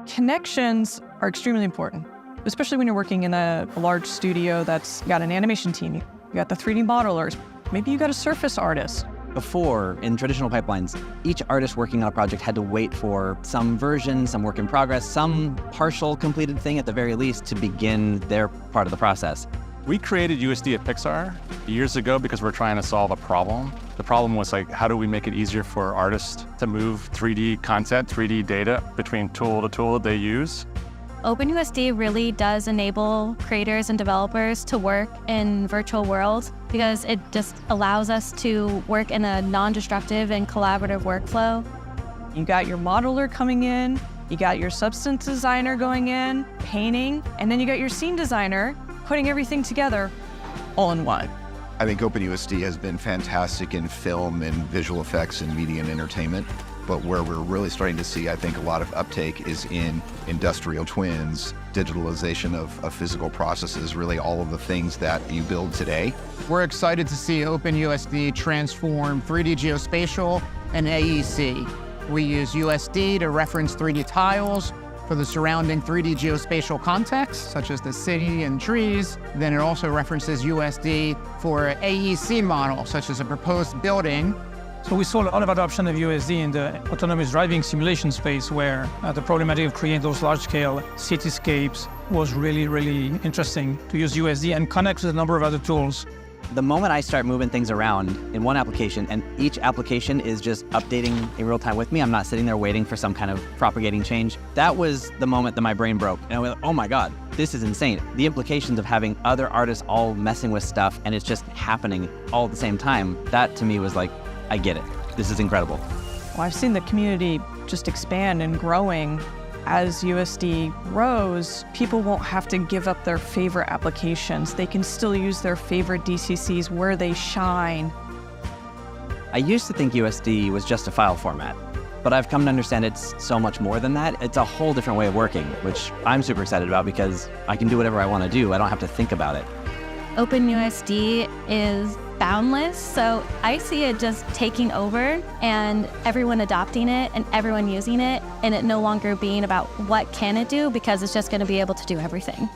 Connections are extremely important, especially when you're working in a large studio that's got an animation team. You got the 3D modelers. Maybe you got a surface artist. Before, in traditional pipelines, each artist working on a project had to wait for some version, some work in progress, some partial completed thing at the very least to begin their part of the process. We created USD at Pixar years ago because we're trying to solve a problem. The problem was like, how do we make it easier for artists to move 3D content, 3D data between tool to tool they use? OpenUSD really does enable creators and developers to work in virtual worlds because it just allows us to work in a non-destructive and collaborative workflow. You got your modeler coming in, you got your substance designer going in, painting, and then you got your scene designer putting everything together all in one. I think OpenUSD has been fantastic in film and visual effects and media and entertainment. But where we're really starting to see, I think, a lot of uptake is in industrial twins, digitalization of physical processes, really all of the things that you build today. We're excited to see OpenUSD transform 3D geospatial and AEC. We use USD to reference 3D tiles for the surrounding 3D geospatial context, such as the city and trees. Then it also references USD for AEC model, such as a proposed building. So we saw a lot of adoption of USD in the autonomous driving simulation space where the problematic of creating those large-scale cityscapes was really, really interesting to use USD and connect with a number of other tools. The moment I start moving things around in one application and each application is just updating in real time with me, I'm not sitting there waiting for some kind of propagating change. That was the moment that my brain broke. And I went, oh my God, this is insane. The implications of having other artists all messing with stuff and it's just happening all at the same time, that to me was like, I get it. This is incredible. Well, I've seen the community just expand and growing. As USD grows, people won't have to give up their favorite applications. They can still use their favorite DCCs where they shine. I used to think USD was just a file format, but I've come to understand it's so much more than that. It's a whole different way of working, which I'm super excited about because I can do whatever I want to do. I don't have to think about it. OpenUSD is boundless, so I see it just taking over and everyone adopting it and everyone using it and it no longer being about what can it do because it's just going to be able to do everything.